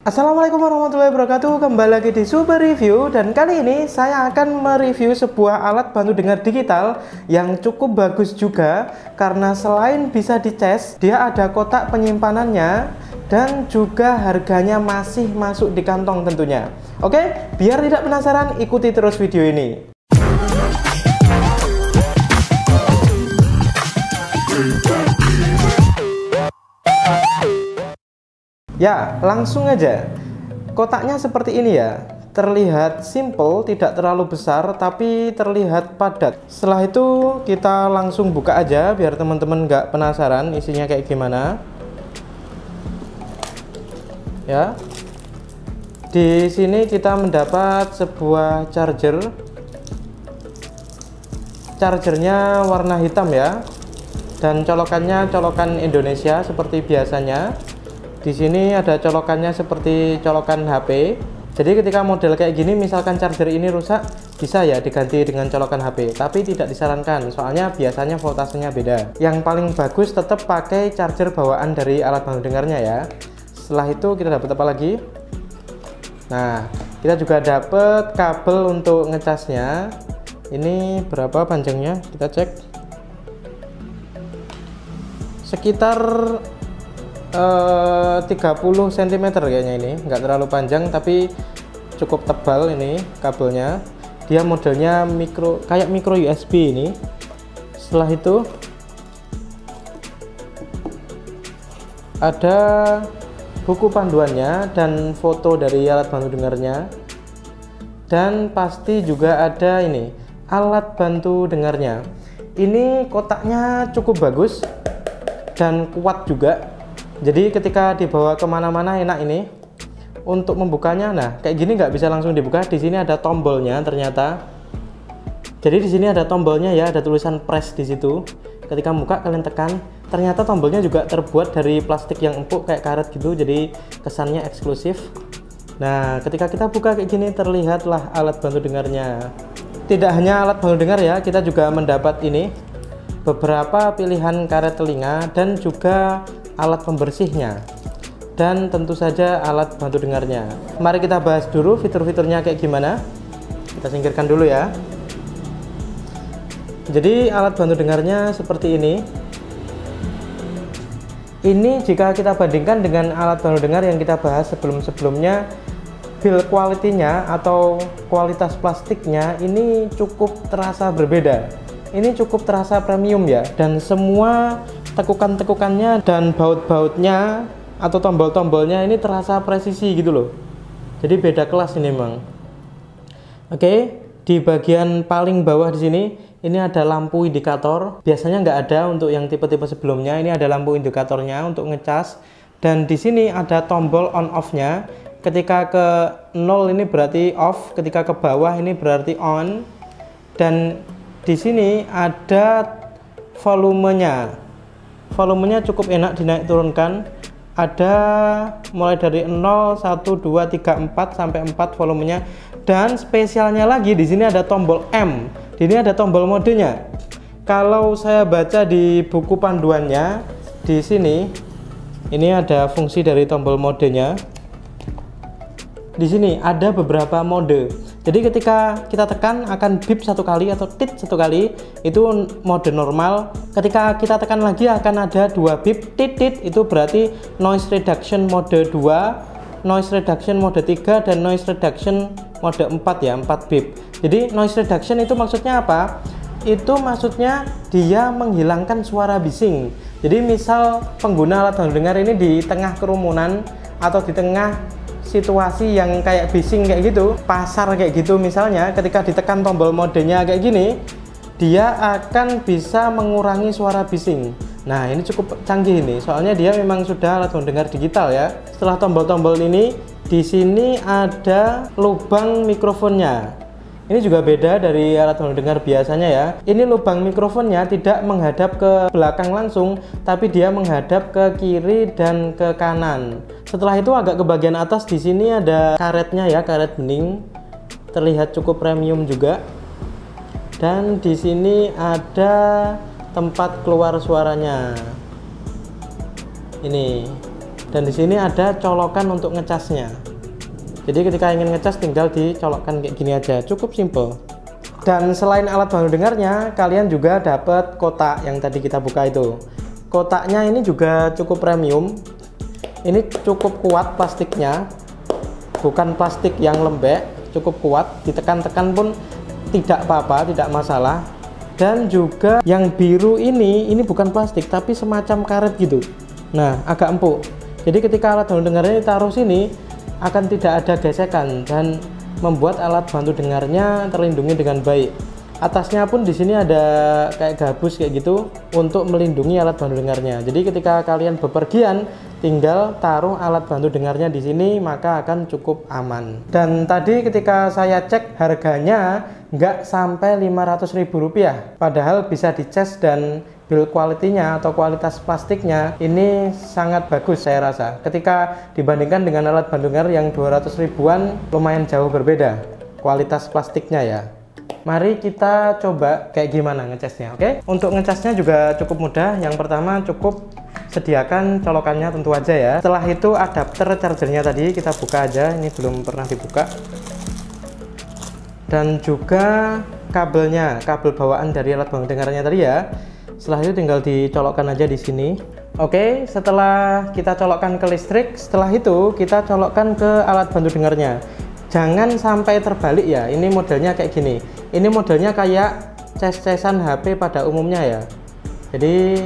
Assalamualaikum warahmatullahi wabarakatuh. Kembali lagi di Super Review, dan kali ini saya akan mereview sebuah alat bantu dengar digital yang cukup bagus juga, karena selain bisa dicas, dia ada kotak penyimpanannya dan juga harganya masih masuk di kantong tentunya. Oke, biar tidak penasaran, ikuti terus video ini. Ya, langsung aja. Kotaknya seperti ini ya. Terlihat simple, tidak terlalu besar, tapi terlihat padat. Setelah itu kita langsung buka aja biar teman-teman nggak penasaran isinya kayak gimana. Ya. Di sini kita mendapat sebuah charger. Chargernya warna hitam ya. Dan colokannya colokan Indonesia seperti biasanya. Di sini ada colokannya seperti colokan HP. Jadi ketika model kayak gini, misalkan charger ini rusak, bisa ya diganti dengan colokan HP. Tapi tidak disarankan, soalnya biasanya voltasenya beda. Yang paling bagus tetap pakai charger bawaan dari alat bantu dengarnya ya. Setelah itu kita dapat apa lagi? Nah, kita juga dapat kabel untuk ngecasnya. Ini berapa panjangnya? Kita cek. Sekitar 30 cm kayaknya, ini nggak terlalu panjang tapi cukup tebal ini kabelnya. Dia modelnya kayak micro USB ini. Setelah itu ada buku panduannya dan foto dari alat bantu dengarnya, dan pasti juga ada ini alat bantu dengarnya. Ini kotaknya cukup bagus dan kuat juga. Jadi ketika dibawa kemana-mana enak ini untuk membukanya. Nah, kayak gini nggak bisa langsung dibuka. Di sini ada tombolnya ternyata. Jadi di sini ada tombolnya ya, ada tulisan press di situ. Ketika buka kalian tekan. Ternyata tombolnya juga terbuat dari plastik yang empuk kayak karet gitu. Jadi kesannya eksklusif. Nah, ketika kita buka kayak gini, terlihatlah alat bantu dengarnya. Tidak hanya alat bantu dengar ya, kita juga mendapat ini beberapa pilihan karet telinga dan juga alat pembersihnya, dan tentu saja alat bantu dengarnya. Mari kita bahas dulu fitur-fiturnya kayak gimana. Kita singkirkan dulu ya. Jadi alat bantu dengarnya seperti ini. Ini jika kita bandingkan dengan alat bantu dengar yang kita bahas sebelum-sebelumnya, build quality-nya atau kualitas plastiknya ini cukup terasa berbeda. Ini cukup terasa premium ya, dan semua tekukan-tekukannya dan baut-bautnya atau tombol-tombolnya ini terasa presisi gitu loh. Jadi beda kelas ini memang. Oke, di bagian paling bawah di sini ini ada lampu indikator. Biasanya nggak ada untuk yang tipe-tipe sebelumnya. Ini ada lampu indikatornya untuk ngecas, dan di sini ada tombol on off-nya. Ketika ke 0 ini berarti off, ketika ke bawah ini berarti on, dan di sini ada volumenya. Volumenya cukup enak dinaik turunkan. Ada mulai dari 0, 1, 2, 3, 4 sampai 4 volumenya. Dan spesialnya lagi di sini ada tombol M. Di sini ada tombol modenya. Kalau saya baca di buku panduannya di sini, ini ada fungsi dari tombol modenya. Di sini ada beberapa mode. Jadi ketika kita tekan akan bip satu kali atau tit satu kali, itu mode normal. Ketika kita tekan lagi akan ada dua bip, tit tit, itu berarti noise reduction mode 2, noise reduction mode 3, dan noise reduction mode 4 ya, 4 bip. Jadi noise reduction itu maksudnya apa? Itu maksudnya dia menghilangkan suara bising. Jadi misal pengguna alat bantu dengar ini di tengah kerumunan atau di tengah situasi yang kayak bising kayak gitu, pasar kayak gitu misalnya, ketika ditekan tombol modenya kayak gini, dia akan bisa mengurangi suara bising. Nah, ini cukup canggih ini, soalnya dia memang sudah alat bantu dengar digital ya. Setelah tombol-tombol ini, di sini ada lubang mikrofonnya. Ini juga beda dari alat bantu dengar biasanya ya. Ini lubang mikrofonnya tidak menghadap ke belakang langsung, tapi dia menghadap ke kiri dan ke kanan. Setelah itu agak ke bagian atas, di sini ada karetnya ya, karet bening. Terlihat cukup premium juga. Dan di sini ada tempat keluar suaranya. Ini Dan di sini ada colokan untuk ngecasnya. Jadi ketika ingin ngecas tinggal dicolokkan kayak gini aja, cukup simple. Dan selain alat bantu dengarnya, kalian juga dapat kotak yang tadi kita buka itu. Kotaknya ini juga cukup premium. Ini cukup kuat plastiknya, bukan plastik yang lembek, cukup kuat, ditekan-tekan pun tidak apa-apa, tidak masalah. Dan juga yang biru ini bukan plastik tapi semacam karet gitu. Nah, agak empuk. Jadi ketika alat bantu dengarnya ditaruh sini akan tidak ada gesekan dan membuat alat bantu dengarnya terlindungi dengan baik. Atasnya pun di sini ada kayak gabus kayak gitu untuk melindungi alat bantu dengarnya. Jadi ketika kalian bepergian tinggal taruh alat bantu dengarnya di sini maka akan cukup aman. Dan tadi ketika saya cek harganya nggak sampai Rp500.000, padahal bisa dicas dan build quality-nya atau kualitas plastiknya ini sangat bagus saya rasa. Ketika dibandingkan dengan alat bantu dengar yang 200 ribuan lumayan jauh berbeda kualitas plastiknya ya. Mari kita coba kayak gimana ngecasnya, oke? Untuk ngecasnya juga cukup mudah. Yang pertama cukup sediakan colokannya tentu aja ya. Setelah itu adapter chargernya tadi kita buka aja, ini belum pernah dibuka. Dan juga kabelnya, kabel bawaan dari alat bantu dengarnya tadi ya. Setelah itu tinggal dicolokkan aja di sini. Oke, setelah kita colokkan ke listrik, setelah itu kita colokkan ke alat bantu dengarnya. Jangan sampai terbalik ya, ini modelnya kayak gini. Ini modelnya kayak cas-casan HP pada umumnya ya. Jadi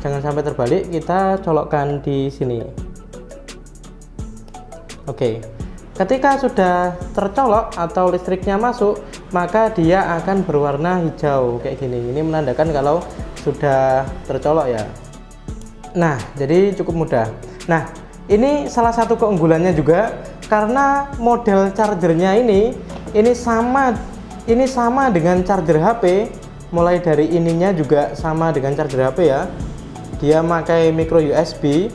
jangan sampai terbalik, kita colokkan di sini. Oke, ketika sudah tercolok atau listriknya masuk, maka dia akan berwarna hijau kayak gini. Ini menandakan kalau sudah tercolok ya. Nah, jadi cukup mudah. Nah, ini salah satu keunggulannya juga karena model chargernya ini sama dengan charger HP. Mulai dari ininya juga sama dengan charger HP ya. Dia pakai micro USB.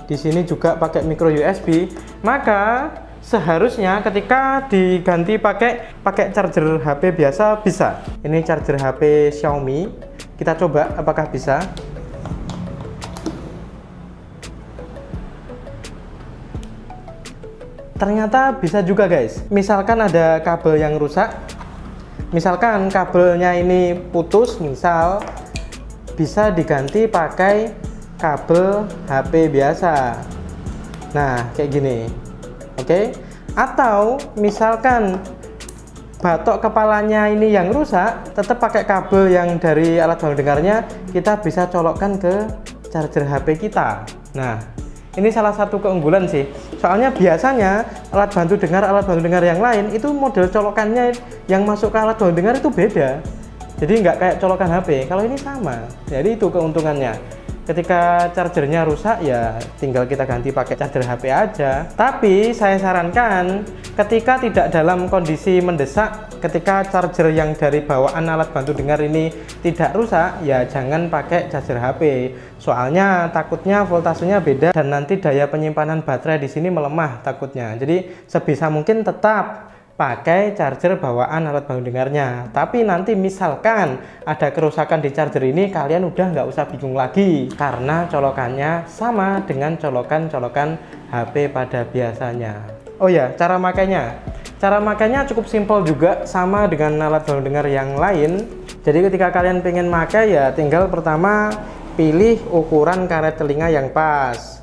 Di sini juga pakai micro USB. Maka seharusnya ketika diganti pakai charger HP biasa bisa. Ini charger HP Xiaomi. Kita coba apakah bisa. Ternyata bisa juga guys. Misalkan ada kabel yang rusak, misalkan kabelnya ini putus, misal bisa diganti pakai kabel HP biasa. Nah kayak gini, oke. Atau misalkan batok kepalanya ini yang rusak, tetap pakai kabel yang dari alat bantu dengarnya, kita bisa colokkan ke charger HP kita. Nah ini salah satu keunggulan sih, soalnya biasanya alat bantu dengar yang lain itu model colokannya yang masuk ke alat bantu dengar itu beda, jadi nggak kayak colokan HP. Kalau ini sama, jadi itu keuntungannya. Ketika chargernya rusak ya tinggal kita ganti pakai charger HP aja. Tapi saya sarankan ketika tidak dalam kondisi mendesak, ketika charger yang dari bawaan alat bantu dengar ini tidak rusak, ya jangan pakai charger HP. Soalnya takutnya voltasenya beda dan nanti daya penyimpanan baterai di sini melemah takutnya. Jadi sebisa mungkin tetap pakai charger bawaan alat bantu dengarnya. Tapi nanti misalkan ada kerusakan di charger ini, kalian udah nggak usah bingung lagi karena colokannya sama dengan colokan-colokan HP pada biasanya. Oh ya, cara makainya cukup simpel juga, sama dengan alat bantu dengar yang lain. Jadi ketika kalian pengen pakai ya tinggal pertama pilih ukuran karet telinga yang pas.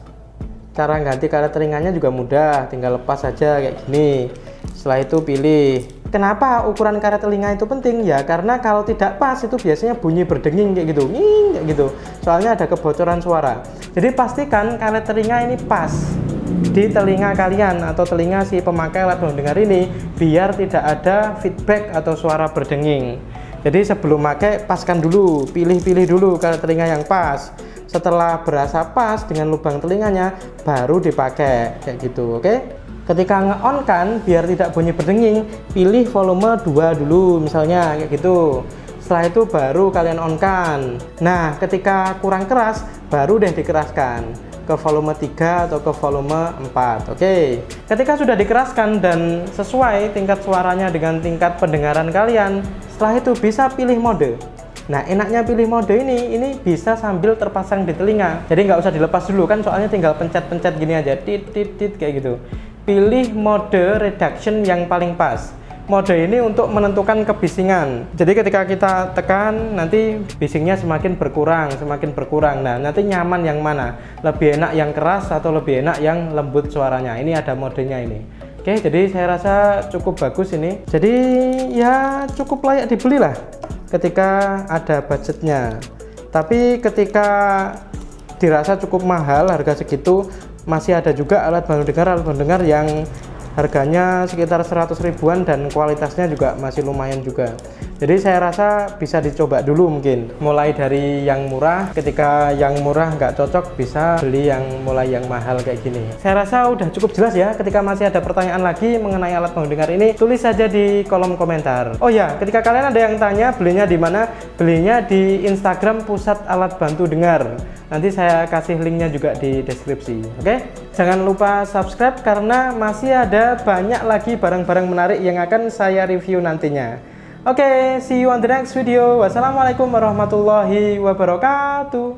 Cara ganti karet telinganya juga mudah, tinggal lepas saja kayak gini. Setelah itu pilih. Kenapa ukuran karet telinga itu penting? Ya karena kalau tidak pas itu biasanya bunyi berdenging kayak gitu, kayak gitu. Soalnya ada kebocoran suara. Jadi pastikan karet telinga ini pas di telinga kalian atau telinga si pemakai alat bantu dengar ini, biar tidak ada feedback atau suara berdenging. Jadi sebelum pakai paskan dulu, pilih-pilih dulu karet telinga yang pas. Setelah berasa pas dengan lubang telinganya, baru dipakai kayak gitu, oke? Ketika nge-on kan, biar tidak bunyi berdenging, pilih volume 2 dulu, misalnya kayak gitu. Setelah itu baru kalian on kan. Nah, ketika kurang keras, baru deh dikeraskan ke volume 3 atau ke volume 4, oke? Ketika sudah dikeraskan dan sesuai tingkat suaranya dengan tingkat pendengaran kalian, setelah itu bisa pilih mode. Nah, enaknya pilih mode ini bisa sambil terpasang di telinga. Jadi nggak usah dilepas dulu kan, soalnya tinggal pencet-pencet gini aja, tit kayak gitu. Pilih mode reduction yang paling pas. Mode ini untuk menentukan kebisingan. Jadi ketika kita tekan, nanti bisingnya semakin berkurang. Nah, nanti nyaman yang mana? Lebih enak yang keras atau lebih enak yang lembut suaranya? Ini ada modenya ini. Oke, jadi saya rasa cukup bagus ini. Jadi ya cukup layak dibeli lah ketika ada budgetnya. Tapi ketika dirasa cukup mahal, harga segitu, masih ada juga alat bantu dengar yang harganya sekitar 100 ribuan dan kualitasnya juga masih lumayan juga. Jadi saya rasa bisa dicoba dulu mungkin, mulai dari yang murah. Ketika yang murah nggak cocok, bisa beli yang mulai yang mahal kayak gini. Saya rasa udah cukup jelas ya. Ketika masih ada pertanyaan lagi mengenai alat bantu dengar ini, tulis saja di kolom komentar. Oh ya, ketika kalian ada yang tanya belinya di mana, belinya di Instagram Pusat Alat Bantu Dengar. Nanti saya kasih linknya juga di deskripsi. Oke, jangan lupa subscribe karena masih ada banyak lagi barang-barang menarik yang akan saya review nantinya. Oke, see you on the next video. Wassalamualaikum warahmatullahi wabarakatuh.